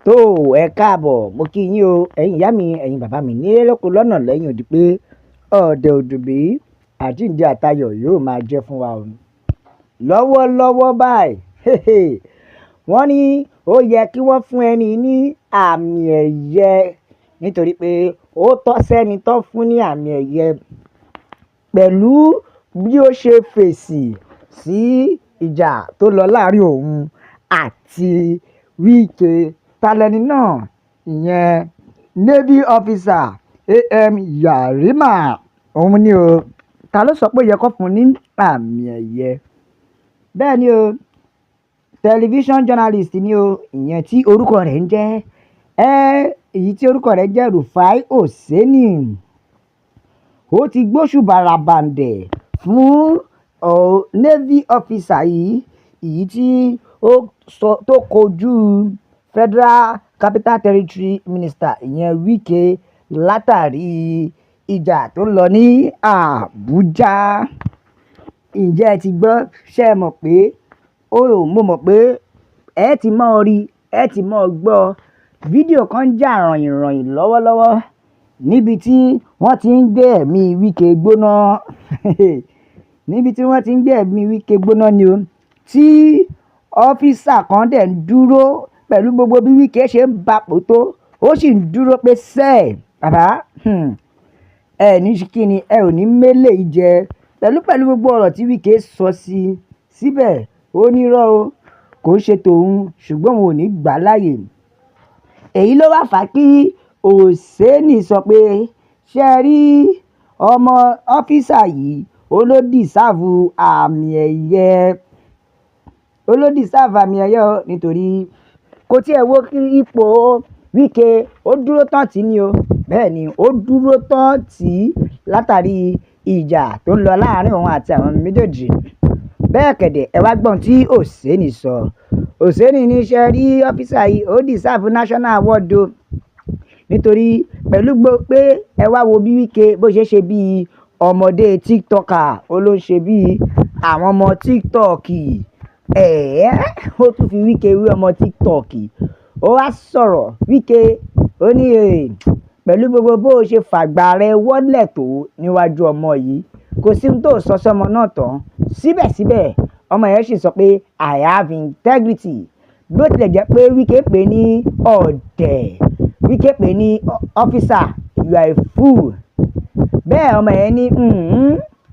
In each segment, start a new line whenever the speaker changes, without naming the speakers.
tó ẹ káàbọ̀ mo kí yín o ẹ̀yin ìyá mi ẹ̀yin bàbá mi nílé lóko lọ́nà lẹ́yìn odi pé ọ̀dẹ̀ òdùbí àjíǹde àtayọ̀ yóò máa jẹ́ fún wa o. Lọ́wọ́lọ́wọ́ báyìí wọ́n ní ó yẹ kí wọ́n fún ẹni ní àmì ẹ̀yẹ nítorí pé ó tọ́ sẹ́ni tó fún ní àmì ẹ̀yẹ pẹ̀lú bí ó ṣe fèsì sí ìjà tó lọ láàrin òun àti Wike talẹ́ni náà ìyẹn Navy officer AM Yarima òun ni o. Ta ló sọ pé ó yẹ kó fún ní àmì ẹ̀yẹ? Bẹ́ẹ̀ ni o, television journalist ni o, ìyẹn tí orúkọ rẹ̀ ń jẹ́ èyí tí orúkọ rẹ̀ jẹ́ Rufai Oseni. Ó ti gbóṣùbà ràbàǹdẹ̀ fún Navy officer yìí tí tó kojú Federal Capital Territory Minister ìyẹn Wike látàrí ìjà tó ń lọ ní Àbújá. Ǹjẹ́ ẹ ti gbọ́? Ṣé ẹ mọ̀ pé mo mọ̀ pé ẹ ti mọ̀ rí, ẹ ti mọ̀ gbọ́ fídíò kan jà rànyìnrànyìn lọ́wọ́lọ́wọ́ níbi tí wọ́n ti ń gbé ẹ̀mí Wike gbóná níbi tí wọ́n ti ń gbé ẹ̀mí Wike gbóná ni o, tí ọ́físà kan dẹ̀ ń dúró pẹ̀lú gbogbo bí Wike ṣe ń bapò tó, ó sì ń dúró pé sẹ́ẹ̀ bàbá ẹ ní kí ni, ẹ ò ní mélé jẹ pẹ̀lú gbogbo ọ̀rọ̀ tí Wike sọ sí síbẹ̀ ó ní irọ́ o, kò ṣe tòun ṣùgbọ́n òun ò ní gbà láàyè. Èyí ló wá fà á kí Oseni sọ pé ṣé ẹ rí ọmọ ọ́físà yìí ó ló dìsáàfù àmì ẹ̀yẹ nítorí kò tiẹ̀ wo ipò Wike, ó dúró tán tì ní o. Bẹ́ẹ̀ ni ó dúró tán tì látàrí ìjà tó ń lọ láàrin òun àti àwọn méjèèjì. Bẹ́ẹ̀ kẹ̀dẹ̀ ẹ wá gbọ́n tí Oseni sọ. Oseni ní ṣé rí ọ́físà yìí ó dìsáàfù national award o nítorí pẹ̀lú pé ẹ wá wo bí Wike bó ṣe bí ọmọdé tiktoker, ó ló ṣe bí àwọn ọmọ tiktok ó tún fi Wike wí ọmọ tiktok. Ó wá sọ̀rọ̀ Wike ó ní pẹ̀lú gbogbo bó ṣe fàgbà rẹ̀ wọ́lẹ̀ tó níwájú ọmọ yìí, kò sí ohun tó sọ sọ́mọ náà tán. Síbẹ̀síbẹ̀ ọmọ yẹn sì sọ pé I have integrity, bó tilẹ̀ jẹ́ pé Wike pè ní ọ̀dẹ̀, Wike pè ní officer, you are a fool. Bẹ́ẹ̀ ọmọ yẹn ní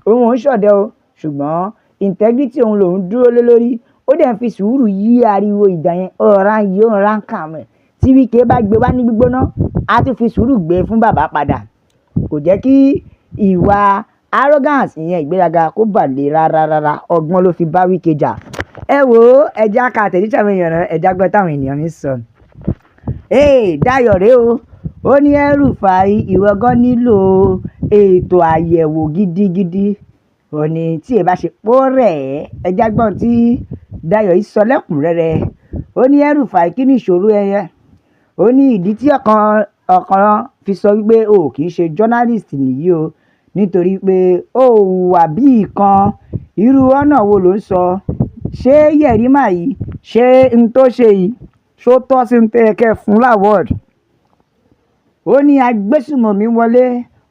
òun ò ń ṣọ̀dẹ̀ o ṣùgbọ́n integrity òun lòún dúró lé lórí. Ó dẹ̀ ń fi sùúrù yí ariwo ìjà yẹn ọ̀rá ń kà mọ́. Tí Wike bá gbé wá ní gbígbóná, á tún fi sùúrù gbé fún bàbá padà. Kò jẹ́ kí ìwà arrogance ìyẹn ìgbéraga kó bà lé rárá. Ọgbọ́n ló fi bá Wike jà. Ẹ wò ó, ẹja ka àtẹ̀jíṣẹ́ àwọn èèyàn rẹ̀, ẹja gbọ́ táwọn ènìyàn mi sọ. Dayọ̀ rèé o, ó ní Rufai ìwọ gan nílò ètò àyẹ̀wò gidigidi. Ó ní tí ẹ bá ṣe pọ́ rẹ̀ ẹja gbọ́n tí Dayọ̀ yìí sọ lẹ́kùnrẹ́rẹ́. Ó ní Rufai kí ni ìṣòro ẹyẹ? Ó ní ìdí tí ọ̀kan fi sọ wípé o kì í ṣe journalist nìyí o, nítorí pé ó hùwà bí ìkan. Irú ọ̀nà wo ló ń sọ? Ṣé Yarima yìí ṣé n tó ṣe yìí ṣó tọ́ sí ń tẹ́ kẹ́ fún láwọ́ọ̀dù? Ó ní agbésùmọ̀mí wọlé,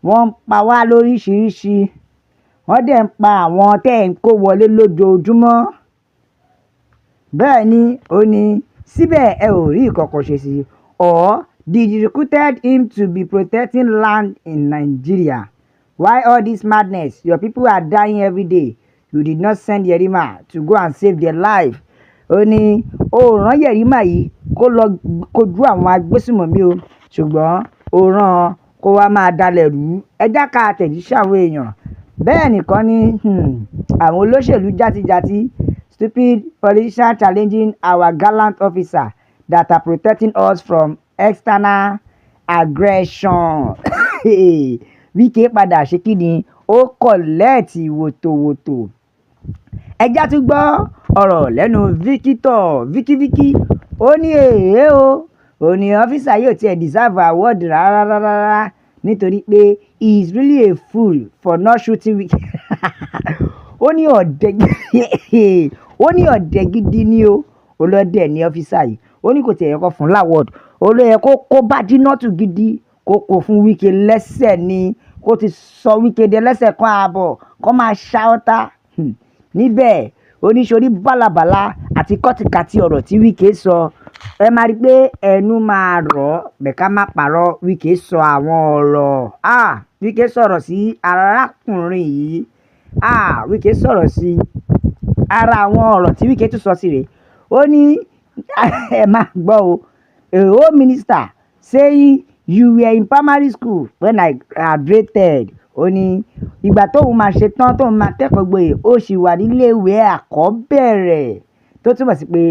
wọ́n ń pa wá lóríṣiríṣi, wọ́n dẹ̀ ń pa àwọn tẹ́ ń kó wọlé lójoojúmọ́. Bẹ́ẹ̀ ni ó ní síbẹ̀ ẹ ò rí ìkọ̀kọ̀ ṣe sí. Or did you recruited him to be protecting land in Nigeria? Why all this madness? Your people are dying every day. You did not send Yarima to go and save their life. Ó ní ó rán Yarima yìí kó lọ kojú àwọn agbésùmọ̀mí o, ṣùgbọ́n ó rán kó wá máa dalẹ̀ rú. Ẹja ka àtẹ̀jíṣẹ́ àwọn èèyàn. Bẹ́ẹ̀ nìkan ni àwọn olóṣèlú játijàti, stupid politicians challenging our gallant officer that are protecting us from external aggression. Wike padà ṣe kí ni, ó kọ̀lẹ́ẹ̀tì wòtòwòtò. Ẹja tún gbọ́ ọ̀rọ̀ lẹ́nu Viki. Ó ní ó ní ọ́físà yóò tiẹ̀ deserve award rárá nítorí pé he is really a fool for not shooting Wike. Ó ní ọ̀dẹ̀ gidi ni o, ọlọ́dẹ ní ọ́físà yìí. Ó ní kò tiẹ̀ yẹ kó fún láwọ́ọ̀dù. olóyè kó bá Dínátù gidi kó fún Wike lẹ́sẹ̀ ni kó ti sọ Wike dé lẹ́sẹ̀ kan ààbọ̀ kó máa ṣá ọ́tá níbẹ̀ oníṣòrí bálabàla àti kọ́tìkàtì ọ̀rọ̀ tí Wike sọ ẹ máa rí i pé ẹnu máa rọ̀ bẹ̀ká má parọ́ Wike sọ àwọn ọ̀rọ̀ Wike sọ̀rọ̀ sí arákùnrin yìí Wike sọ̀rọ̀ sí ara àwọn ọ̀rọ̀ tí Wike tún sọ sí rèé ó ní ẹ máa gbọ́ o a home minister saying you were in primary school when I graduated ó ní ìgbà tóun máa ṣe tán tóun máa kẹ́kọ̀ọ́ gboyè ó sì wà níléèwé àkọ́bẹ̀rẹ̀ tó túmọ̀ sí pé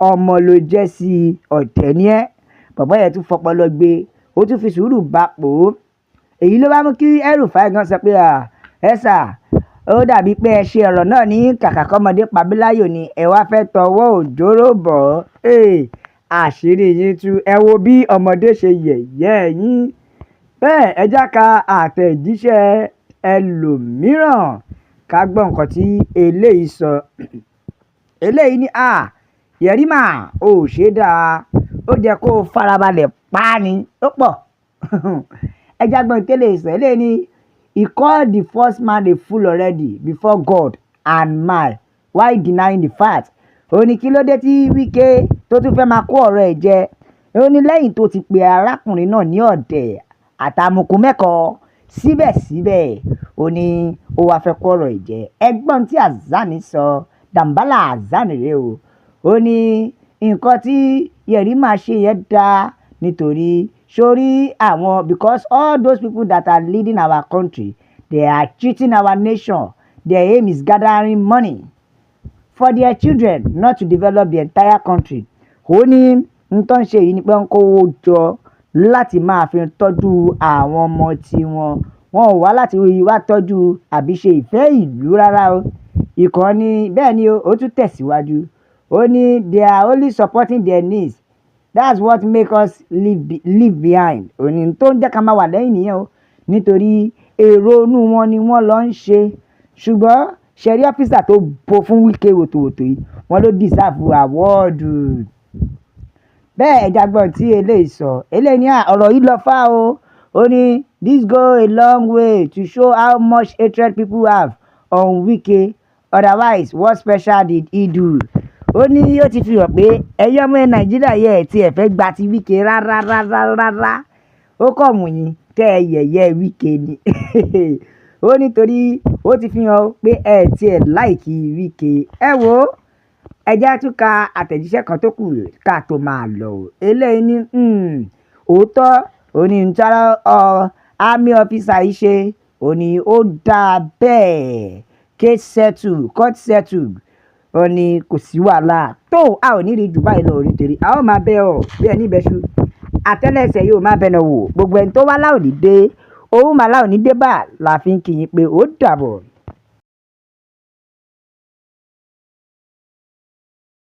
ọmọ ló jẹ́ sí ọ̀tẹ̀ ní ẹ́ bàbá yẹn tún fọpọlọ gbé ó tún fi sùúrù bá pò ó èyí ló bá mú kí El-Rufai gan sọ pé ẹ sà ó dàbí pé ẹ ṣe ọ̀rọ̀ náà ní kàkà kọ́mọdé pàbíláyò ni ẹ wá fẹ́ tọwọ́ òjòrò bọ̀ àṣírí yín tú ẹ wo bí ọmọdé ṣe yẹ̀yẹ́ yín bẹ́ẹ̀ ẹ já ka àtẹ̀jíṣẹ́ ẹlòmíràn ká gbọ́ nǹkan tí eléyìí sọ eléyìí ní Yerima ò ṣe dáa ó jẹ́ kó farabalẹ̀ pa ni ó pọ̀ ẹ já gbọ́n tẹ́lẹ̀ sọ eléyìí ní he called the first man a fool already before God and man while denying the fact ó ní kí ló dé tí Wike tó tún fẹ́ máa kó ọ̀rọ̀ ẹ̀ jẹ ó ní lẹ́yìn tó ti pe arákùnrin náà ní ọ̀dẹ̀ àtàmùkù mẹ́kọ̀ọ́ síbẹ̀síbẹ̀ ó ní ó wá fẹ́ kó ọ̀rọ̀ ẹ̀ jẹ ẹgbọ́n tí Azani sọ Dambala Azani rèé o ó ní nǹkan tí Yerima ṣe yẹn dáa nítorí sórí àwọn because all those people that are leading our country they are cheating our nation their aim is gathering money for their children not to develop the entire country ó ní nǹkan ṣe yìí ni pé ń kówó jọ láti máa fi tọ́jú àwọn ọmọ tiwọn wọn ò wá láti wá tọ́jú àbí ṣe ìfẹ́ ìlú rárá o ìkànnì bẹ́ẹ̀ ni ó tún tẹ̀síwájú ó ní they are only supporting their needs that's what make us leave behind òní tó ń jẹ́ ká máa wà lẹ́yìn nìyẹn o nítorí èrò inú wọn ni wọ́n lọ ń ṣe ṣùgbọ́n ṣẹ̀rí ọ́fíìsà tó bo fún Wike wòtòwòtò yìí wọ́n ló dìsáàfù àwọ́ọ̀dù bẹ́ẹ̀ ẹja gbọ́n tí eléyìí sọ eléyìí ní ọ̀rọ̀ yìí lọ fá o ó ní this go a long way to show how much hatred people have on Wike otherwise what special did he do ó ní ó ti fi hàn pé ẹ̀yin ọmọ Nàìjíríà yẹ tí ẹ fẹ́ gba ti Wike rárá ó kọ̀ mú yín tẹ́ ẹ yẹ̀yẹ́ Wike ni ó nítorí ó ti fi hàn pé ẹ tí ẹ láìkí Wike ẹ wo ẹjẹ́ tún ka àtẹ̀jíṣẹ́ kan tó kù ká tó máa lọ eléyìí ní òótọ́ òní ntara army officer yìí ṣe òní ó dáa bẹ́ẹ̀ case settle court settle ó ní kò sí wàhálà tó a ò ní rí jù báyìí lọ nítorí a ó máa bẹ ọ bí ẹni bẹṣu àtẹ́lẹsẹ̀ yóò máa bẹnà wò gbogbo ẹni tó wá láò ní dé òun máa láò ní dé bá la fi ń kí yín pé ó dàbọ̀.